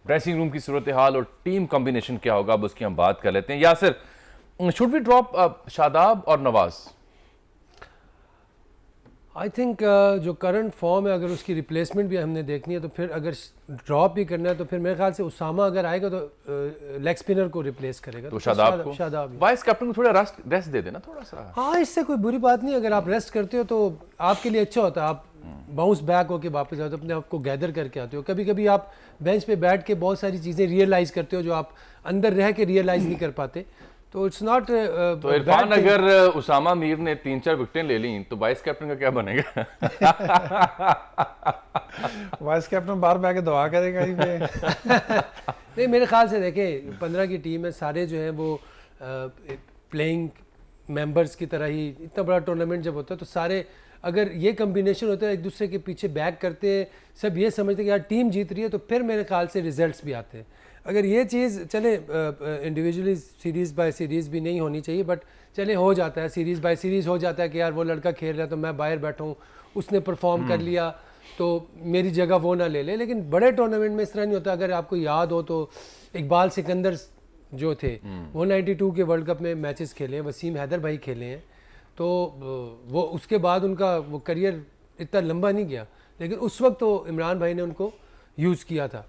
Dressing room की सूरत हाल और team combination क्या होगा, अब उसकी हम बात कर लेते हैं। Yasir, should we drop Shadab और नवाज? आई थिंक जो करंट फॉर्म है, अगर उसकी रिप्लेसमेंट भी हमने देखनी है तो फिर अगर ड्रॉप भी करना है तो फिर मेरे ख्याल से उसामा अगर आएगा तो लेग स्पिनर को रिप्लेस करेगा। तो शादाब वाइस कैप्टन को थोड़ा रेस्ट दे देना थोड़ा सा। हाँ, इससे कोई बुरी बात नहीं। अगर आप रेस्ट करते हो तो आपके लिए अच्छा होता है, आप बाउंस बैक होके वापस आते हो, अपने आप को गैदर करके आते हो। कभी कभी आप बेंच पे बैठ के बहुत सारी चीज़ें रियलाइज़ करते हो जो आप अंदर रह के रियलाइज़ नहीं कर पाते। तो इट्स नॉट तो इरफान, अगर उसामा मीर ने 3-4 विकेटें ले ली तो वाइस कैप्टन का क्या बनेगा? वाइस कैप्टन बाहर बैठ के दुआ करेगा ही पे। नहीं, मेरे ख्याल से देखें 15 की टीम है, सारे जो हैं वो प्लेइंग मेंबर्स की तरह ही। इतना बड़ा टूर्नामेंट जब होता है तो सारे अगर ये कम्बिनेशन होता है, एक दूसरे के पीछे बैक करते हैं, सब ये समझते हैं कि यार टीम जीत रही है, तो फिर मेरे ख्याल से रिजल्ट्स भी आते हैं। अगर ये चीज़ चले, इंडिविजुअली सीरीज़ बाय सीरीज़ भी नहीं होनी चाहिए, बट चले हो जाता है, सीरीज़ बाय सीरीज़ हो जाता है कि यार वो लड़का खेल रहा है तो मैं बाहर बैठा हूँ, उसने परफॉर्म कर लिया तो मेरी जगह वो ना ले ले। लेकिन बड़े टूर्नामेंट में इस तरह नहीं होता। अगर आपको याद हो तो इकबाल सिकंदर जो थे 192 के वर्ल्ड कप में मैचेस खेले हैं, वसीम हैदर भाई खेले हैं, तो वो उसके बाद उनका वो करियर इतना लंबा नहीं गया, लेकिन उस वक्त तो इमरान भाई ने उनको यूज़ किया था।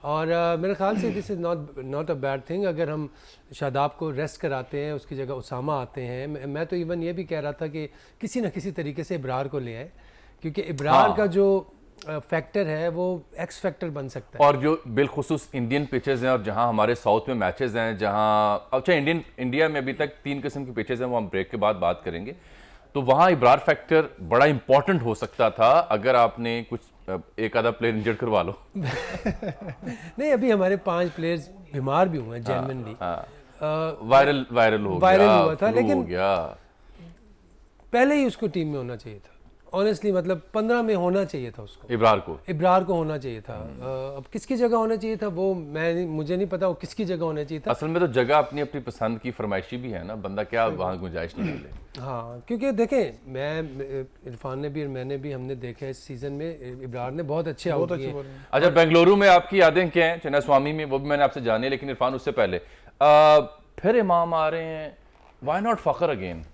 और मेरे ख्याल से this is not a bad thing अगर हम शादाब को रेस्ट कराते हैं, उसकी जगह उसामा आते हैं। मैं तो इवन ये भी कह रहा था कि किसी न किसी तरीके से इब्रार को ले आए, क्योंकि इब्रार का जो फैक्टर है वो एक्स फैक्टर बन सकता है। और जो बिलखुसूस इंडियन पिचेस हैं और जहां हमारे साउथ में मैचेस हैं, जहां अच्छा इंडिया में अभी तक 3 किस्म के पिचेस हैं, वो हम ब्रेक के बाद बात करेंगे, तो वहाँ इब्रार फैक्टर बड़ा इंपॉर्टेंट हो सकता था अगर आपने कुछ एक आधा प्लेयर इंजर्ड करवा लो। नहीं, अभी हमारे 5 प्लेयर्स बीमार भी हुए हैं जेन्युइनली। वायरल हुआ था, लेकिन गया। पहले ही उसको टीम में होना चाहिए था ऑनेस्टली, मतलब 15 में होना चाहिए था उसको। इब्रार को होना चाहिए था। अब किसकी जगह होना चाहिए था वो मुझे नहीं पता, वो किसकी जगह होना चाहिए था। असल में तो जगह अपनी अपनी पसंद की फरमाइशी भी है ना, बंदा क्या वहाँ गुंजाइश नहीं मिले। हाँ, क्योंकि देखें, इरफान ने भी और मैंने भी हमने देखा इस सीजन में इब्रार ने बहुत अच्छे आउट किए। अच्छा, बेंगलुरु में आपकी यादें क्या हैं? चेन्नई स्वामी में वो भी मैंने आपसे जानी, लेकिन इरफान उससे पहले फिर इमाम आ रहे हैं, व्हाई नॉट फखर अगेन?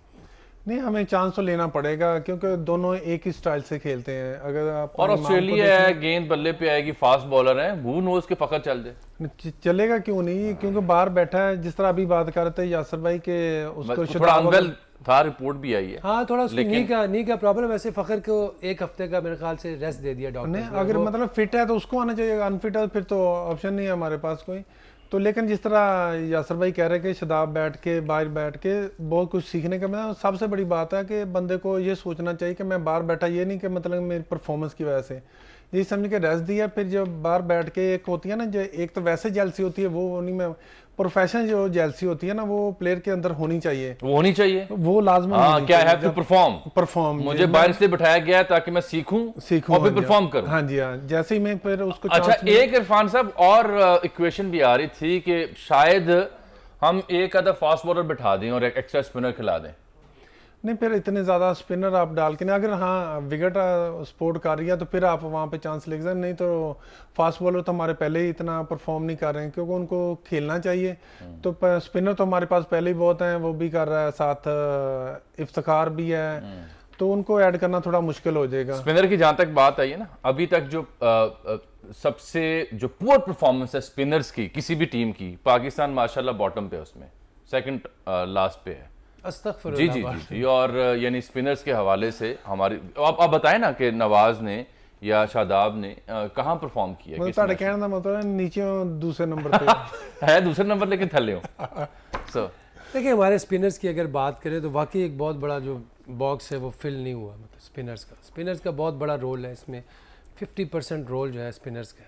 नहीं, हमें चांस तो लेना पड़ेगा क्योंकि दोनों एक ही स्टाइल से खेलते हैं। अगर आप और ऑस्ट्रेलिया है, गेंद बल्ले पे आएगी, फास्ट बॉलर है, हू नोज के फखर चल जाए। चलेगा क्यों नहीं, क्योंकि बाहर बैठा है। जिस तरह अभी बात कर रहे थे यासर भाई के, उसको थोड़ा अनवेल था, रिपोर्ट भी आई है। हाँ, थोड़ा उसकी नी का प्रॉब्लम। वैसे फखर को 1 हफ्ते का मेरे ख्याल से रेस्ट दे दिया डॉक्टर ने। अगर मतलब फिट है तो उसको आना चाहिए, अनफिट है फिर तो ऑप्शन नहीं है हमारे पास कोई। तो लेकिन जिस तरह यासर भाई कह रहे हैं कि शादाब बैठ के बाहर बैठ के बहुत कुछ सीखने का, मैं सबसे बड़ी बात है कि बंदे को ये सोचना चाहिए कि मैं बाहर बैठा, ये नहीं कि मतलब मेरी परफॉर्मेंस की वजह से, ये समझ के रेस्ट दिया। फिर जब बाहर बैठ के एक होती है ना, जो एक तो वैसे जेलसी होती है, वो नहीं, मैं प्रोफेशनल जो जेलसी होती है ना, वो प्लेयर के अंदर होनी चाहिए, वो लाजमी। क्या है टू परफॉर्म। मुझे बाहर इसलिए बिठाया गया है ताकि मैं सीखूं और फिर परफॉर्म करूं। हाँ जी, हाँ, जैसे ही मैं फिर उसको। अच्छा, एक इरफान साहब और इक्वेशन भी आ रही थी कि शायद हम एक आधा फास्ट बॉलर बिठा दें और एक एक्स्ट्रा स्पिनर खिला दें। नहीं, फिर इतने ज़्यादा स्पिनर आप डाल के नहीं, अगर हाँ विकेट सपोर्ट कर रही है तो फिर आप वहाँ पे चांस ले सकते। नहीं तो फास्ट बॉलर तो हमारे पहले ही इतना परफॉर्म नहीं कर रहे हैं, क्योंकि उनको खेलना चाहिए। तो स्पिनर तो हमारे पास पहले ही बहुत हैं, वो भी कर रहा है, साथ इफ्तिखार भी है, तो उनको ऐड करना थोड़ा मुश्किल हो जाएगा। स्पिनर की जहाँ तक बात आई है ना, अभी तक जो सबसे जो पुअर परफॉर्मेंस है स्पिनर्स की किसी भी टीम की, पाकिस्तान माशाल्लाह बॉटम पे, उसमें सेकंड लास्ट पे है। जी, और यानी स्पिनर्स के हवाले से हमारी आप बताएं ना कि नवाज ने या शादाब ने कहाँ परफॉर्म किया? मतलब कहने का मतलब है नीचे दूसरे नंबर पे है, दूसरे नंबर लेकिन थले हो। सो देखिए, हमारे स्पिनर्स की अगर बात करें तो वाकई एक बहुत बड़ा जो बॉक्स है वो फिल नहीं हुआ। मतलब स्पिनर्स का बहुत बड़ा रोल है इसमें, 50% रोल जो है स्पिनर्स का।